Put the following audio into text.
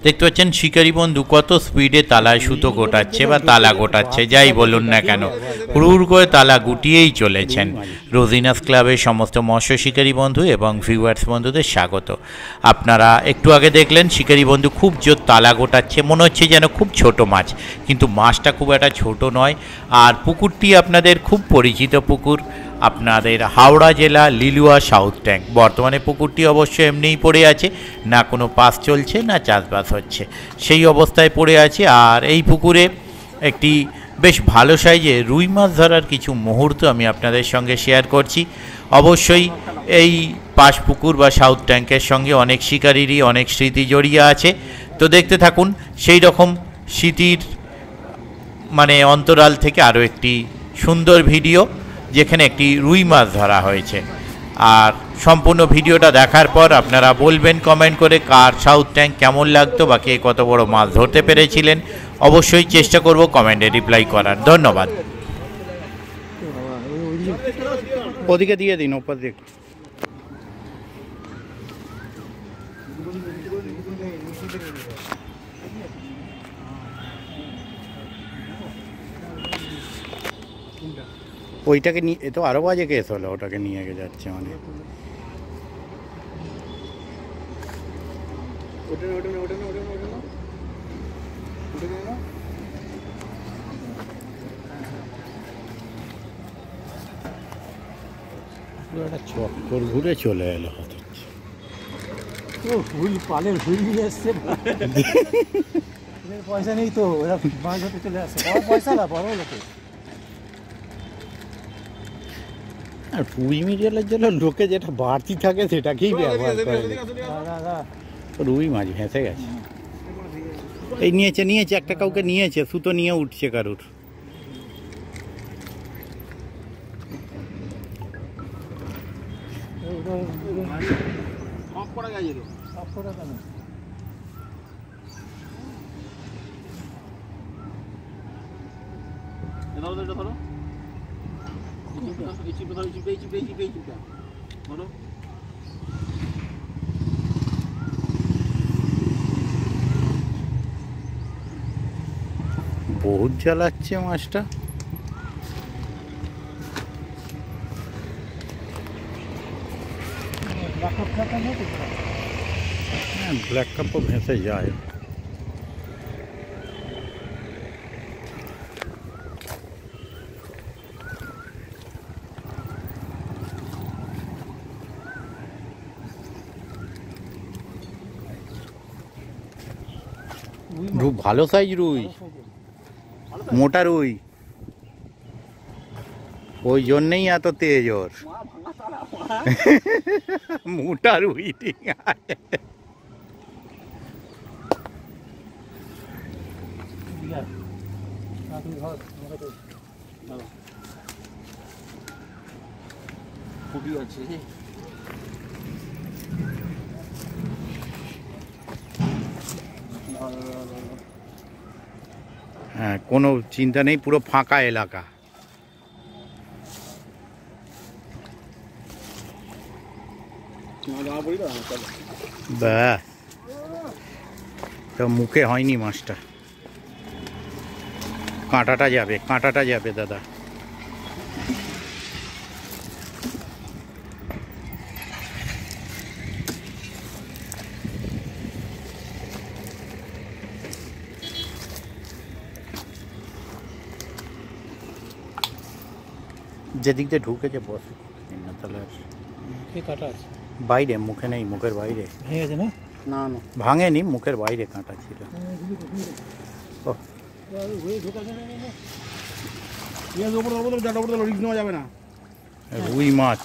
দেখতে পাচ্ছেন শিকারি বন্ধু কত স্পিডে তালায় সুতো গোটাচ্ছে বা তালা গোটাচ্ছে, যাই বলুন না কেন হুড় করে তালা গুটিয়েই চলেছেন। রোজিনাস ক্লাবের সমস্ত মৎস্য শিকারী বন্ধু এবং ভিউয়ার্স বন্ধুদের স্বাগত। আপনারা একটু আগে দেখলেন শিকারি বন্ধু খুব জোর তালা গোটাচ্ছে, মনে হচ্ছে যেন খুব ছোট মাছ, কিন্তু মাছটা খুব একটা ছোট নয়। আর পুকুরটি আপনাদের খুব পরিচিত পুকুর, আপনাদের হাওড়া জেলা লিলুয়া সাউথ ট্যাঙ্ক। বর্তমানে পুকুরটি অবশ্য এমনিই পড়ে আছে, না কোনো পাস চলছে না চাষবাস হচ্ছে, সেই অবস্থায় পড়ে আছে। আর এই পুকুরে একটি বেশ ভালো সাইজে রুই মাছ ধরার কিছু মুহূর্ত আমি আপনাদের সঙ্গে শেয়ার করছি। অবশ্যই এই পাশ পুকুর বা সাউথ ট্যাঙ্কের সঙ্গে অনেক শিকারিরই অনেক স্মৃতি জড়িয়ে আছে, তো দেখতে থাকুন সেই রকম স্মৃতির অন্তরাল থেকে আরও একটি সুন্দর ভিডিও, যেখানে একটি রুই মাছ ধরা হয়েছে। আর সম্পূর্ণ ভিডিওটা দেখার পর আপনারা বলবেন কমেন্ট করে কার সাউথ ট্যাঙ্ক কেমন লাগতো বা কে কত বড় মাছ ধরতে পেরেছিলেন। অবশ্যই চেষ্টা করব কমেন্টে রিপ্লাই করার। ধন্যবাদ। ওদিকে দিয়ে দিন, ওপর দিকে। ওইটাকে নিয়ে এ তো আরো বাজে কেস হলো, ওটাকে নিয়ে যাচ্ছে মানে একটা চক্কর ঘুরে চলে এলো। পালের হুইল নিয়ে এসছে, পয়সা নেই তো ওরা মাছ ধরতে চলে আসছে, পয়সা না বড় লোকে। আর রুই মিডিয়ালের জন্য লোকে যেটা বাড়তি থাকে সেটাকেই ব্যবহার করে। রুই মাছ ভেসে গেছে, এই নিয়েছে একটা, কাউকে নিয়েছে, সুতো নিয়ে উঠছে কারুর। বহুত জ্বালাচ্ছে মাছটা। ব্ল্যাক কাপও ভেসে যায়। ভালো সাইজ রুই, মোটা রুই, ওই জন্যেই এত তেজ ওর। মোটা রুই ঠিক আছে। খুবই আছে হ্যাঁ, কোনো চিন্তা নেই, পুরো ফাঁকা এলাকা। ব্যাস, তো মুখে হয়নি মাছটা, কাঁটাটা যাবে দাদা। যেদিক দিয়ে ঢুকেছে বসে না, তাহলে কাটা আছে বাইরে, মুখে নেই, মুখের বাইরে ভেঙে গেছে না? না না ভাঙেনি, মুখের বাইরে কাঁটা ছিল। রুই মাছ।